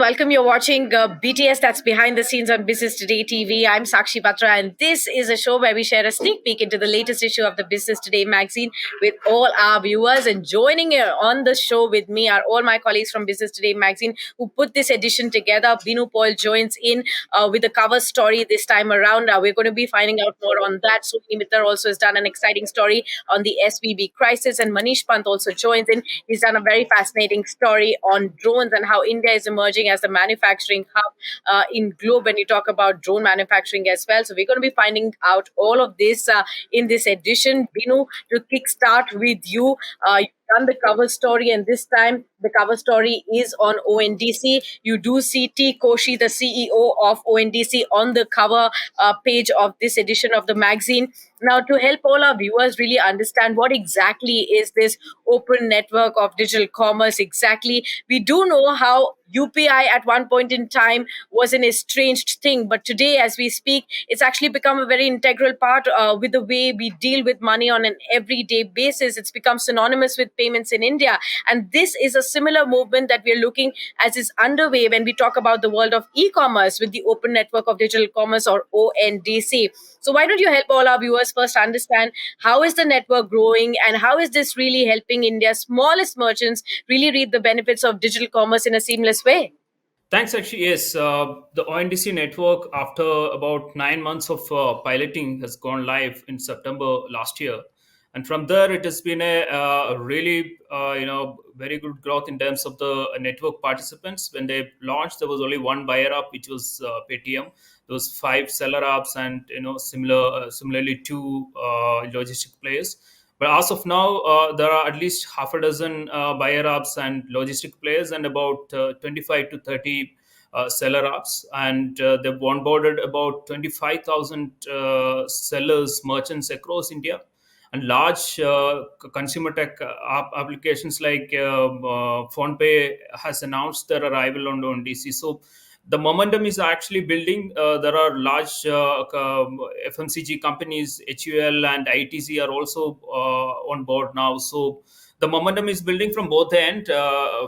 Welcome. You're watching BTS, that's behind the scenes on Business Today TV. I'm Sakshi Batra, and this is a show where we share a sneak peek into the latest issue of the Business Today magazine with all our viewers. And joining on the show with me are all my colleagues from Business Today magazine who put this edition together. Binu Paul joins in with the cover story this time around. We're going to be finding out more on that. Sohini also has done an exciting story on the SVB crisis, and Manish Pant also joins in. He's done a very fascinating story on drones and how India is emerging as the manufacturing hub in globe when you talk about drone manufacturing as well. So we're going to be finding out all of this in this edition. Binu, to kickstart with you, you've done the cover story, and this time the cover story is on ONDC. You do see T. Koshi, the CEO of ONDC, on the cover page of this edition of the magazine. Now, to help all our viewers really understand what exactly is this open network of digital commerce exactly, we do know how UPI at one point in time was an estranged thing, but today, as we speak, it's actually become a very integral part with the way we deal with money on an everyday basis. It's become synonymous with payments in India, and this is a similar movement that we are looking as is underway when we talk about the world of e-commerce with the Open Network of Digital Commerce, or ONDC. So why don't you help all our viewers first understand how is the network growing and how is this really helping India's smallest merchants really reap the benefits of digital commerce in a seamless way? Thanks, actually. Yes, the ONDC network, after about 9 months of piloting, has gone live in September last year, and from there it has been a really very good growth in terms of the network participants. When they launched, there was only one buyer app, which was Paytm. There was five seller apps, and similarly two logistic players. But as of now, there are at least half a dozen buyer apps and logistic players, and about 25 to 30 seller apps. And they've onboarded about 25,000 sellers, merchants across India. And large consumer tech applications like PhonePe has announced their arrival on the ONDC. So the momentum is actually building. There are large FMCG companies, HUL and ITC are also on board now. So the momentum is building from both end,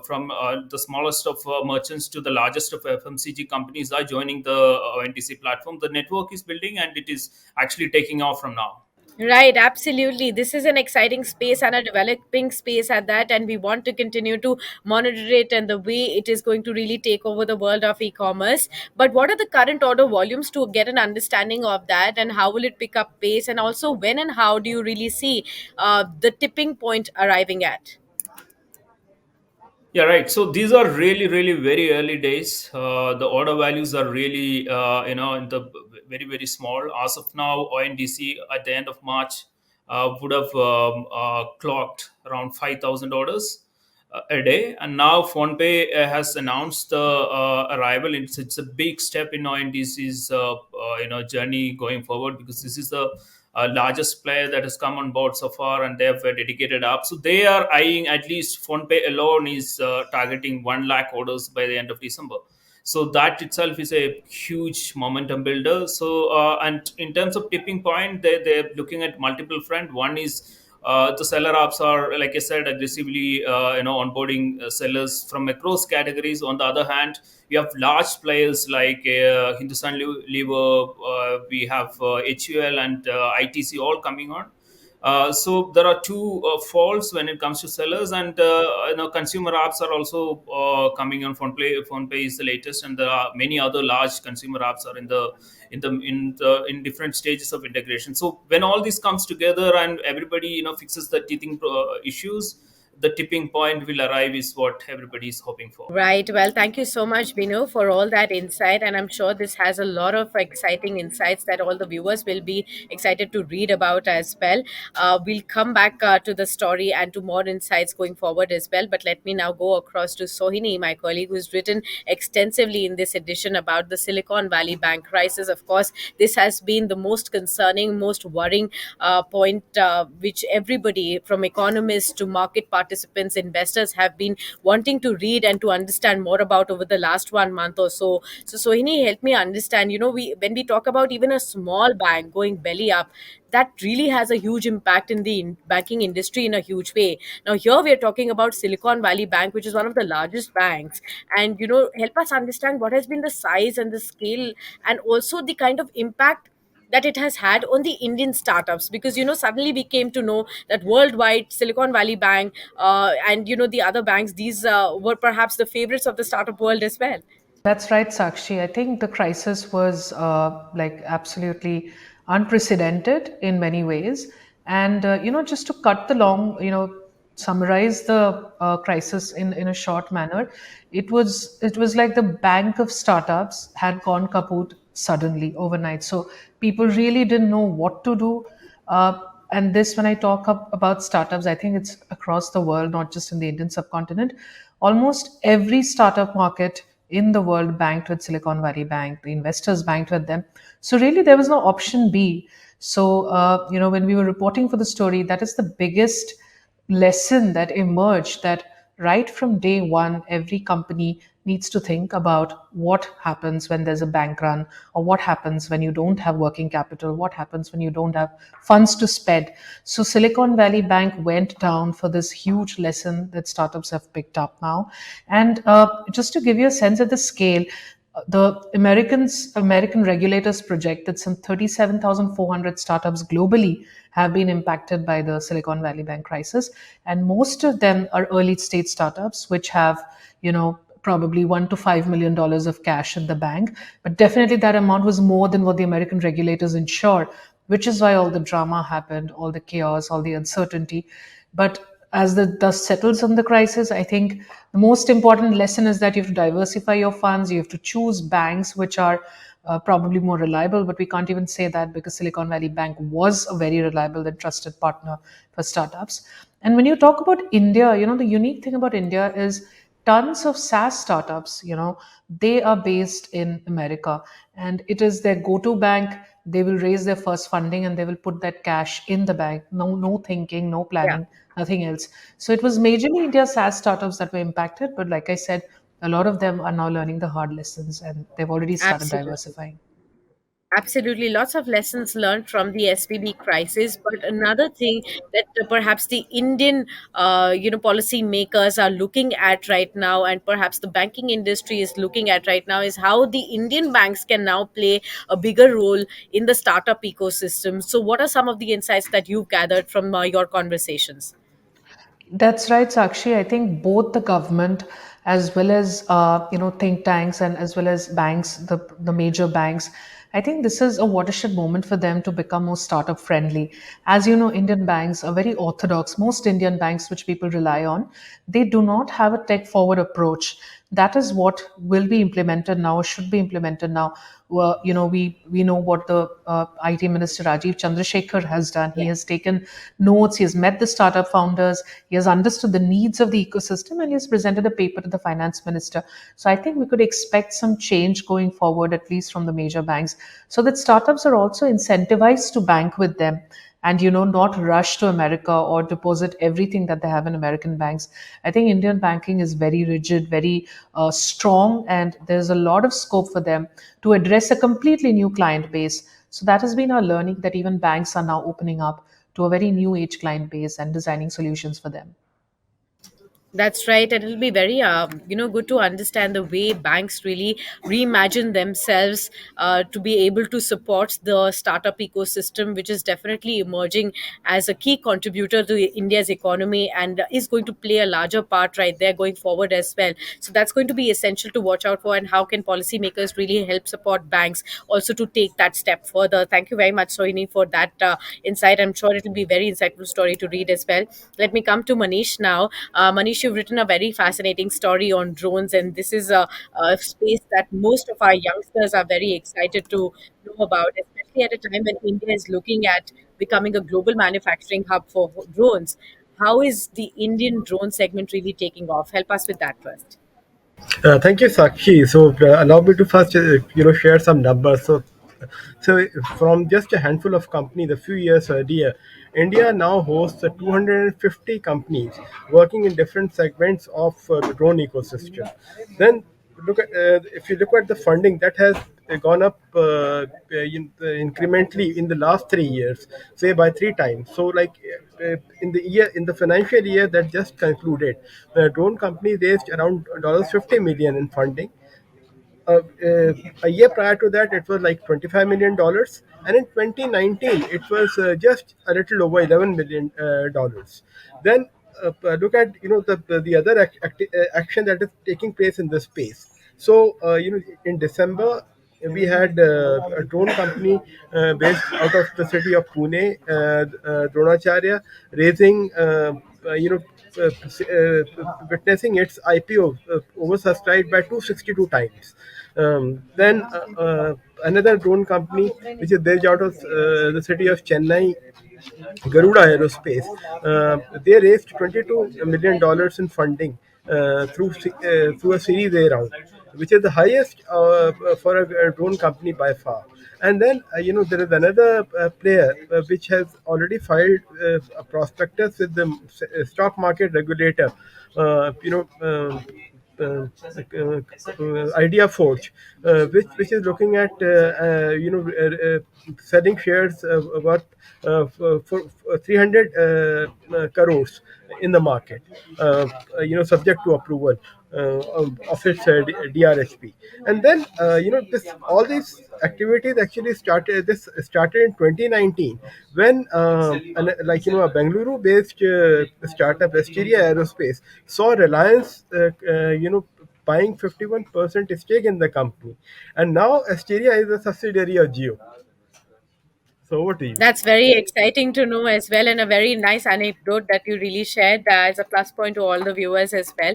from the smallest of merchants to the largest of FMCG companies are joining the ONDC platform. The network is building, and it is actually taking off from now. Right, absolutely. This is an exciting space and a developing space at that, and we want to continue to monitor it and the way it is going to really take over the world of e commerce. But what are the current order volumes to get an understanding of that, and how will it pick up pace? And also, when and how do you really see the tipping point arriving at? Yeah, right. So these are really, really very early days. The order values are really, in the very, very small. As of now, ONDC at the end of March would have clocked around 5,000 orders a day, and now PhonePe has announced the arrival. It's a big step in ONDC's journey going forward, because this is the largest player that has come on board so far, and they have a dedicated app. So they are eyeing, at least PhonePe alone is targeting 1 lakh orders by the end of December. So that itself is a huge momentum builder. So and in terms of tipping point, they're looking at multiple front. One is the seller apps are, like I said, aggressively onboarding sellers from across categories. On the other hand, we have large players like Hindustan Lever, we have HUL and ITC all coming on. So there are two faults when it comes to sellers, and consumer apps are also coming on. PhonePe is the latest, and there are many other large consumer apps are in different stages of integration. So when all this comes together and everybody fixes the teething issues, the tipping point will arrive, is what everybody is hoping for. Right. Well, thank you so much, Binu, for all that insight. And I'm sure this has a lot of exciting insights that all the viewers will be excited to read about as well. We'll come back to the story and to more insights going forward as well. But let me now go across to Sohini, my colleague, who's written extensively in this edition about the Silicon Valley Bank crisis. Of course, this has been the most concerning, most worrying point, which everybody from economists to market participants participants, investors have been wanting to read and to understand more about over the last 1 month or so. So Sohini, help me understand, we when we talk about even a small bank going belly up, that really has a huge impact in the banking industry in a huge way. Now here we are talking about Silicon Valley Bank, which is one of the largest banks, and help us understand what has been the size and the scale, and also the kind of impact that it has had on the Indian startups, because suddenly we came to know that worldwide Silicon Valley Bank, and the other banks, these were perhaps the favorites of the startup world as well. That's right, Sakshi. I think the crisis was like absolutely unprecedented in many ways. And, just to cut the long, summarize the crisis in a short manner, it was like the bank of startups had gone kaput suddenly overnight. So people really didn't know what to do. And this, when I talk about startups, I think it's across the world, not just in the Indian subcontinent. Almost every startup market in the world banked with Silicon Valley Bank. The investors banked with them. So really, there was no option B. So when we were reporting for the story, that is the biggest lesson that emerged, that right from day one, every company needs to think about what happens when there's a bank run, or what happens when you don't have working capital, what happens when you don't have funds to spend. So Silicon Valley Bank went down for this huge lesson that startups have picked up now. And just to give you a sense of the scale, the American regulators project that some 37,400 startups globally have been impacted by the Silicon Valley Bank crisis, and most of them are early stage startups which have, probably $1 to $5 million of cash in the bank. But definitely that amount was more than what the American regulators insure, which is why all the drama happened, all the chaos, all the uncertainty. But as the dust settles on the crisis, I think the most important lesson is that you have to diversify your funds. You have to choose banks which are probably more reliable, but we can't even say that because Silicon Valley Bank was a very reliable and trusted partner for startups. And when you talk about India, the unique thing about India is tons of SaaS startups, they are based in America, and it is their go-to bank. They will raise their first funding and they will put that cash in the bank. No thinking, no Yeah. planning, nothing else. So it was majorly India SaaS startups that were impacted, but like I said, a lot of them are now learning the hard lessons and they've already started Absolutely. diversifying. Absolutely, lots of lessons learned from the SVB crisis. But another thing that perhaps the Indian, policy makers are looking at right now, and perhaps the banking industry is looking at right now, is how the Indian banks can now play a bigger role in the startup ecosystem. So, what are some of the insights that you've gathered from your conversations? That's right, Sakshi. I think both the government as well as think tanks and as well as banks, the major banks. I think this is a watershed moment for them to become more startup friendly. As you know, Indian banks are very orthodox. Most Indian banks, which people rely on, they do not have a tech forward approach. That is what will be implemented now, should be implemented now. Well, we know what the IT Minister Rajiv Chandrasekhar has done. He has taken notes, he has met the startup founders, he has understood the needs of the ecosystem, and he has presented a paper to the finance minister. So I think we could expect some change going forward, at least from the major banks, so that startups are also incentivized to bank with them, and not rush to America or deposit everything that they have in American banks. I think Indian banking is very rigid, very strong, and there's a lot of scope for them to address a completely new client base. So that has been our learning, that even banks are now opening up to a very new age client base and designing solutions for them. That's right, and it'll be very, good to understand the way banks really reimagine themselves to be able to support the startup ecosystem, which is definitely emerging as a key contributor to India's economy, and is going to play a larger part right there going forward as well. So that's going to be essential to watch out for, and how can policymakers really help support banks also to take that step further. Thank you very much, Sohini, for that insight. I'm sure it'll be a very insightful story to read as well. Let me come to Manish now. Manish, you've written a very fascinating story on drones, and this is a space that most of our youngsters are very excited to know about, especially at a time when India is looking at becoming a global manufacturing hub for drones. How is the Indian drone segment really taking off? Help us with that first. Thank you, Sakshi. So, allow me to first, share some numbers. So from just a handful of companies a few years earlier, India now hosts 250 companies working in different segments of the drone ecosystem. Then look at if you look at the funding that has gone up incrementally in the last 3 years, say by three times. So like in the financial year that just concluded, the drone company raised around $50 million in funding. A year prior to that, it was like $25 million, and in 2019, it was just a little over $11 million. Then look at the other action that is taking place in this space. So in December we had a drone company based out of the city of Pune, Dronacharya, raising witnessing its IPO oversubscribed by 262 times. Then another drone company, which is based out of the city of Chennai, Garuda Aerospace, they raised $22 million in funding through a Series A round, which is the highest for a drone company by far. And then there is another player which has already filed a prospectus with the stock market regulator. Idea Forge, which is looking at selling shares worth for 300 crores in the market, subject to approval of its DRHP. And then this all these activities actually started. This started in 2019 when a Bengaluru-based startup, Asteria Aerospace, saw Reliance, buying 51% stake in the company, and now Asteria is a subsidiary of Geo. So over to you. That's very exciting to know as well, and a very nice anecdote that you really shared as a plus point to all the viewers as well.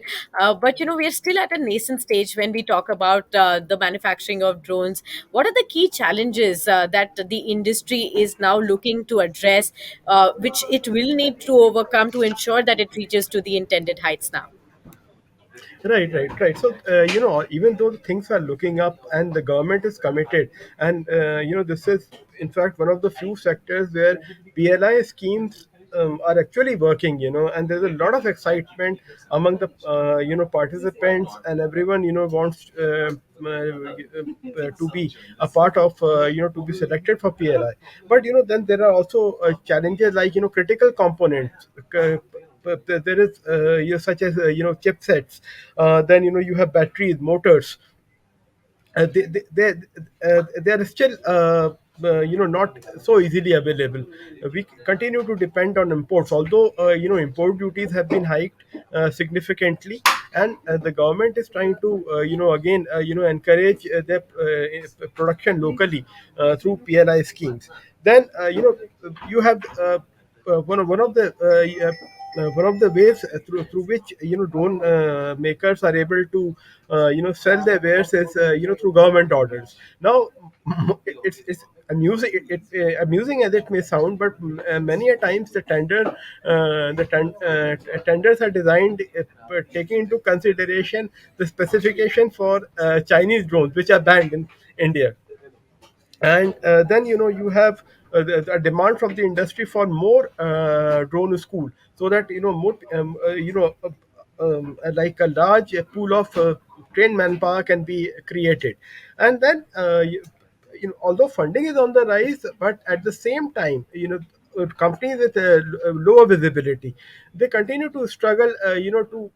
But we're still at a nascent stage when we talk about the manufacturing of drones. What are the key challenges that the industry is now looking to address, which it will need to overcome to ensure that it reaches to the intended heights now? Right. So, even though things are looking up and the government is committed, and this is in fact one of the few sectors where PLI schemes are actually working, and there's a lot of excitement among the participants, and everyone wants to be a part of to be selected for PLI. But then there are also challenges like critical components. There is such as chipsets. Then you have batteries, motors. They are still not so easily available. We continue to depend on imports, although import duties have been hiked significantly, and the government is trying to again encourage their production locally through PLI schemes. Then you have one of the ways through which drone makers are able to sell their wares is through government orders. Now it's amusing, amusing as it may sound, but many a times tenders are designed taking into consideration the specification for Chinese drones, which are banned in India. And then you have a demand from the industry for more drone school, so that more like a large pool of trained manpower can be created. And then although funding is on the rise, but at the same time, companies with lower visibility, they continue to struggle to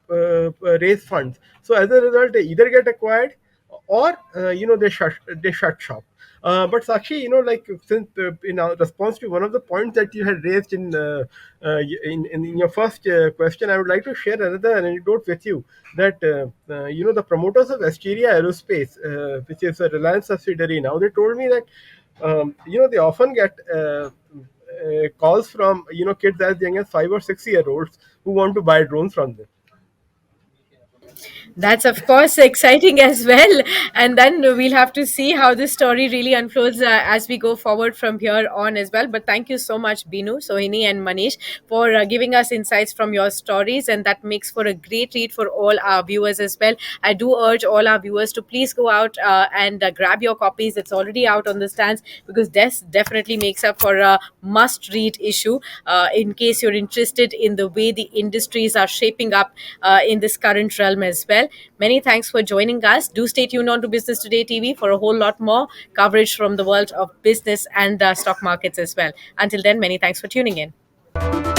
raise funds. So as a result, they either get acquired, or they shut shop. But Sakshi, like, since in our response to one of the points that you had raised in your first question, I would like to share another anecdote with you, that the promoters of Asteria Aerospace, which is a Reliance subsidiary now, they told me that they often get calls from kids as young as 5 or 6 year olds who want to buy drones from them. That's of course exciting as well. And then we'll have to see how this story really unfolds as we go forward from here on as well. But thank you so much, Binu, Sohini, and Manish, for giving us insights from your stories. And that makes for a great read for all our viewers as well. I do urge all our viewers to please go out and grab your copies. It's already out on the stands, because this definitely makes up for a must read issue in case you're interested in the way the industries are shaping up in this current realm as well. Many thanks for joining us. Do stay tuned on to Business Today TV for a whole lot more coverage from the world of business and stock markets as well. Until then, many thanks for tuning in.